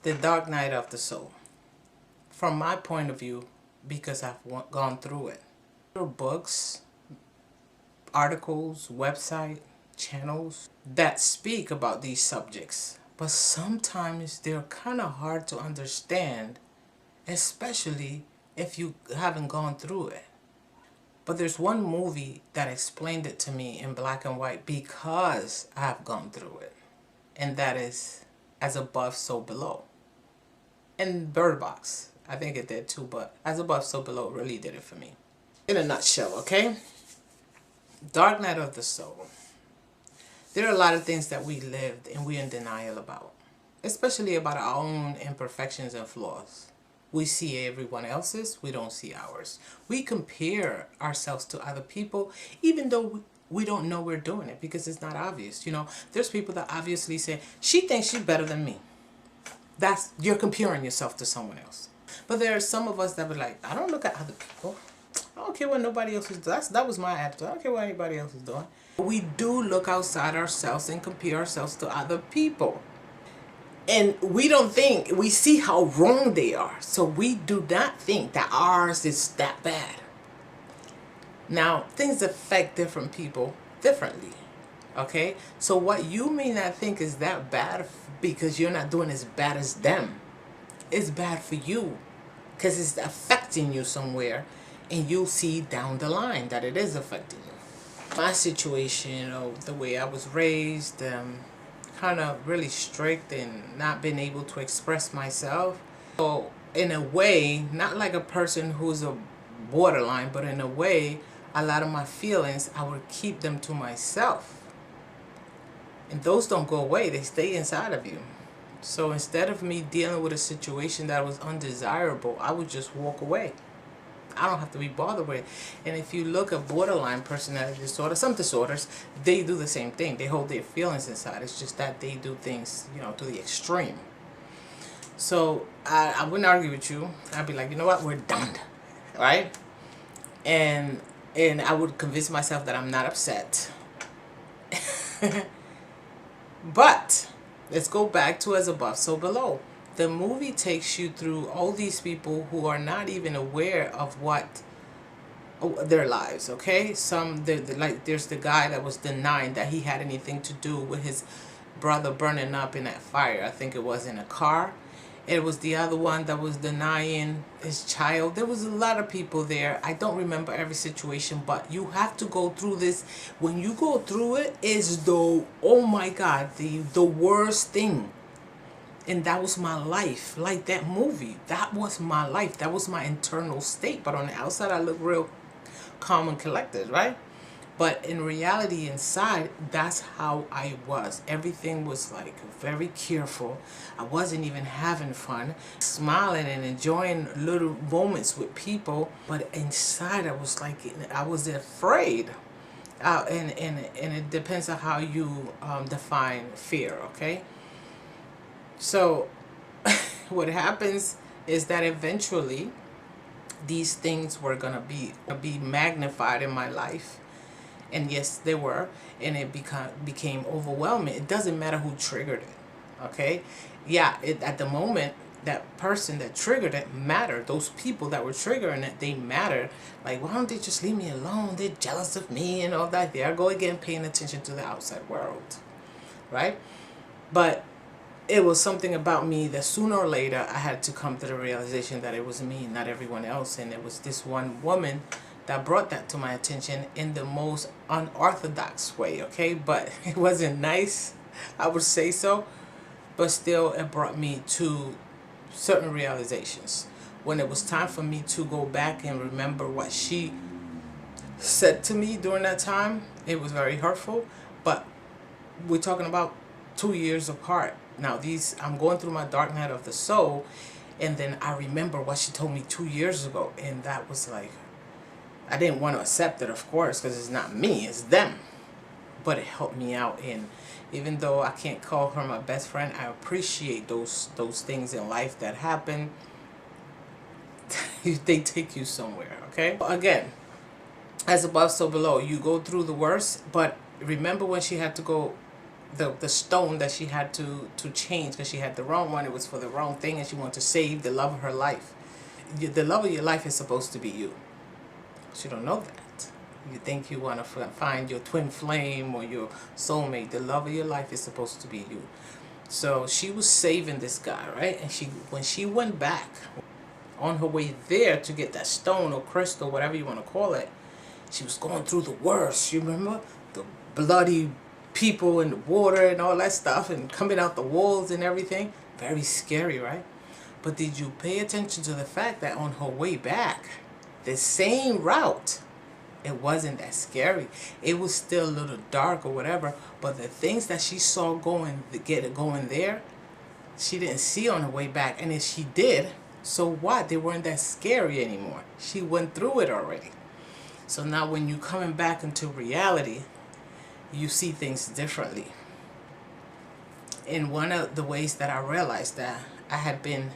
The dark night of the soul. From my point of view, because I've gone through it. There are books, articles, website, channels that speak about these subjects, but sometimes they're kind of hard to understand, especially if you haven't gone through it. But there's one movie that explained it to me in black and white because I have gone through it, and that is As Above, So Below. And Bird Box, I think it did too, but As Above, So Below really did it for me. In a nutshell, okay? Dark Night of the Soul. There are a lot of things that we lived and we're in denial about, especially about our own imperfections and flaws. We see everyone else's, we don't see ours. We compare ourselves to other people, even though we don't know we're doing it because it's not obvious. You know, there's people that obviously say, she thinks she's better than me. You're comparing yourself to someone else. But there are some of us that be like, I don't look at other people. I don't care what nobody else is doing. That was my attitude. I don't care what anybody else is doing. We do look outside ourselves and compare ourselves to other people. And we don't think, we see how wrong they are. So we do not think that ours is that bad. Now, things affect different people differently. Okay? So what you may not think is that bad because you're not doing as bad as them. It's bad for you because it's affecting you somewhere, and you'll see down the line that it is affecting you. My situation, you know, the way I was raised, kind of really strict and not being able to express myself. So in a way, not like a person who's a borderline, but in a way, a lot of my feelings, I would keep them to myself. And those don't go away, they stay inside of you. So instead of me dealing with a situation that was undesirable, I would just walk away. I don't have to be bothered with it. And if you look at borderline personality disorder, some disorders, they do the same thing. They hold their feelings inside. It's just that they do things, you know, to the extreme. So I wouldn't argue with you. I'd be like, you know what, we're done, right? And I would convince myself that I'm not upset. But let's go back to As Above, So Below. The movie takes you through all these people who are not even aware of what their lives, okay? Like there's the guy that was denying that he had anything to do with his brother burning up in that fire. I think it was in a car. It was the other one that was denying his child. There was a lot of people there. I don't remember every situation, but you have to go through this. When you go through it, it's the, oh my God, the worst thing. And that was my life, like that movie. That was my life. That was my internal state. But on the outside, I look real calm and collected, right? But in reality, inside, that's how I was. Everything was like very careful. I wasn't even having fun, smiling and enjoying little moments with people. But inside, I was like, I was afraid. And it depends on how you define fear, okay? So what happens is that eventually these things were gonna be magnified in my life. And yes, they were, and it became overwhelming. It doesn't matter who triggered it, okay? Yeah, at the moment, that person that triggered it mattered. Those people that were triggering it, they mattered. Like, why don't they just leave me alone? They're jealous of me and all that. There I go again, paying attention to the outside world, right? But it was something about me that sooner or later I had to come to the realization that it was me, not everyone else. And it was this one woman that brought that to my attention in the most unorthodox way, okay? But it wasn't nice, I would say so. But still, it brought me to certain realizations. When it was time for me to go back and remember what she said to me during that time, it was very hurtful. But we're talking about 2 years apart. Now, I'm going through my dark night of the soul, and then I remember what she told me 2 years ago, and that was like, I didn't want to accept it, of course, because it's not me, it's them. But it helped me out, and even though I can't call her my best friend, I appreciate those things in life that happen. They take you somewhere, okay? Again, As Above, So Below. You go through the worst, but remember when she had to go the stone that she had to change because she had the wrong one. It was for the wrong thing, and she wanted to save the love of her life. The love of your life is supposed to be you. But you don't know that. You think you want to find your twin flame or your soulmate. The love of your life is supposed to be you. So she was saving this guy, right? And when she went back on her way there to get that stone or crystal, whatever you want to call it, she was going through the worst. You remember? The bloody people in the water and all that stuff and coming out the walls and everything. Very scary, right? But did you pay attention to the fact that on her way back, the same route, it wasn't that scary. It was still a little dark or whatever, but the things that she saw going there, she didn't see on her way back. And if she did, so what? They weren't that scary anymore. She went through it already. So now when you're coming back into reality, you see things differently. And one of the ways that I realized that I had been,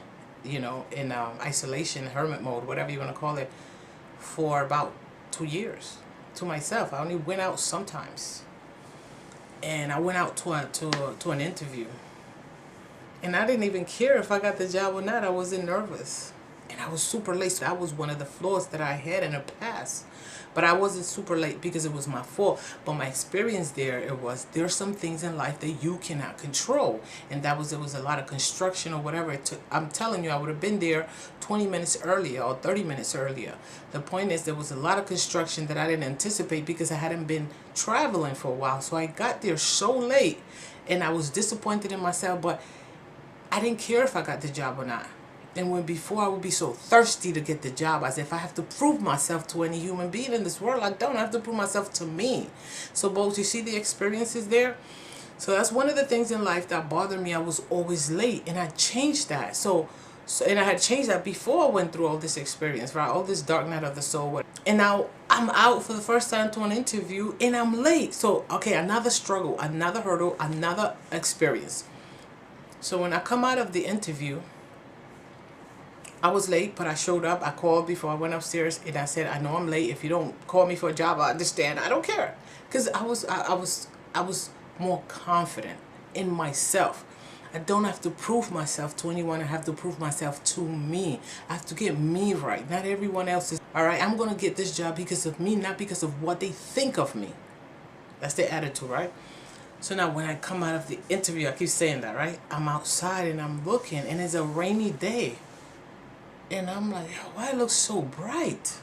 in isolation, hermit mode, whatever you want to call it, for about 2 years to myself. I only went out sometimes. And I went out to an interview. And I didn't even care if I got the job or not. I wasn't nervous. And I was super late. So that was one of the flaws that I had in the past. But I wasn't super late because it was my fault. But my experience there, there's some things in life that you cannot control. And there was a lot of construction or whatever it took. I'm telling you, I would have been there 20 minutes earlier or 30 minutes earlier. The point is, there was a lot of construction that I didn't anticipate because I hadn't been traveling for a while. So I got there so late and I was disappointed in myself, but I didn't care if I got the job or not. And when before I would be so thirsty to get the job, as if I have to prove myself to any human being in this world. I don't have to prove myself to me. So both, you see the experiences there? So that's one of the things in life that bothered me. I was always late, and I changed that. And I had changed that before I went through all this experience, right? All this dark night of the soul. And now I'm out for the first time to an interview, and I'm late. So, okay, another struggle, another hurdle, another experience. So when I come out of the interview, I was late, but I showed up. I called before I went upstairs, and I said, I know I'm late. If you don't call me for a job, I understand. I don't care. Because I was more confident in myself. I don't have to prove myself to anyone. I have to prove myself to me. I have to get me right. Not everyone else is. All right, I'm going to get this job because of me, not because of what they think of me. That's their attitude, right? So now when I come out of the interview, I keep saying that, right? I'm outside and I'm looking, and it's a rainy day. And I'm like, why it looks so bright?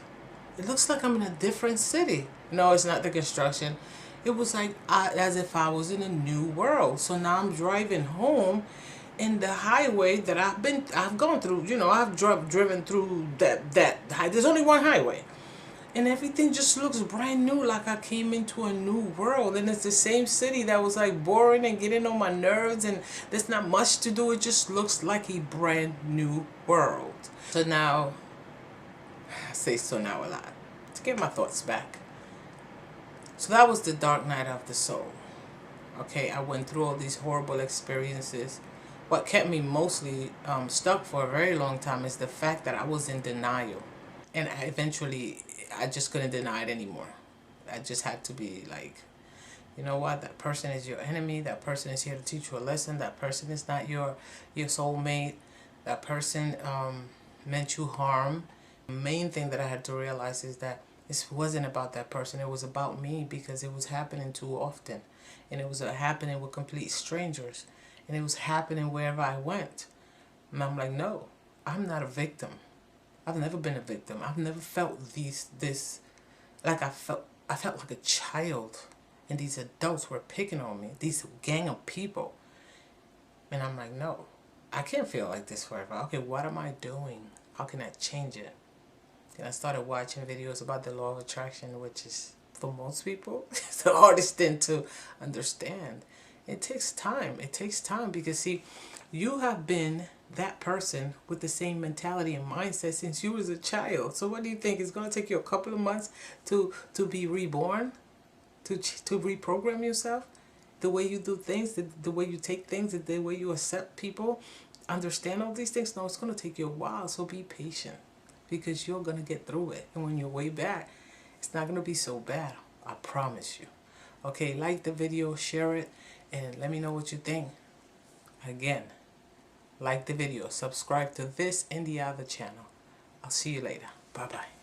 It looks like I'm in a different city. No, it's not the construction. It was like as if I was in a new world. So now I'm driving home, and the highway that I've gone through, I've driven through that there's only one highway. And everything just looks brand new, like I came into a new world. And it's the same city that was like boring and getting on my nerves, and there's not much to do. It just looks like a brand new world. So now, I say so now a lot, to get my thoughts back. So that was the dark night of the soul. Okay, I went through all these horrible experiences. What kept me mostly stuck for a very long time is the fact that I was in denial. And I just couldn't deny it anymore. I just had to be like, you know what, that person is your enemy. That person is here to teach you a lesson. That person is not your soulmate. That person meant you harm. The main thing that I had to realize is that this wasn't about that person. It was about me, because it was happening too often. And it was happening with complete strangers. And it was happening wherever I went. And I'm like, no, I'm not a victim. I've never been a victim. I've never felt like I felt like a child, and these adults were picking on me, these gang of people. And I'm like, no, I can't feel like this forever. Okay, what am I doing? How can I change it? And I started watching videos about the law of attraction, which is, for most people, it's the hardest thing to understand. It takes time. It takes time because, see, you have been that person with the same mentality and mindset since you was a child. So what do you think? It's going to take you a couple of months to be reborn? To reprogram yourself? The way you do things, the way you take things, the way you accept people, understand all these things? No, it's going to take you a while. So be patient, because you're going to get through it. And when you're way back, it's not going to be so bad. I promise you. Okay, like the video, share it, and let me know what you think. Again, like the video, subscribe to this and the other channel. I'll see you later. Bye bye.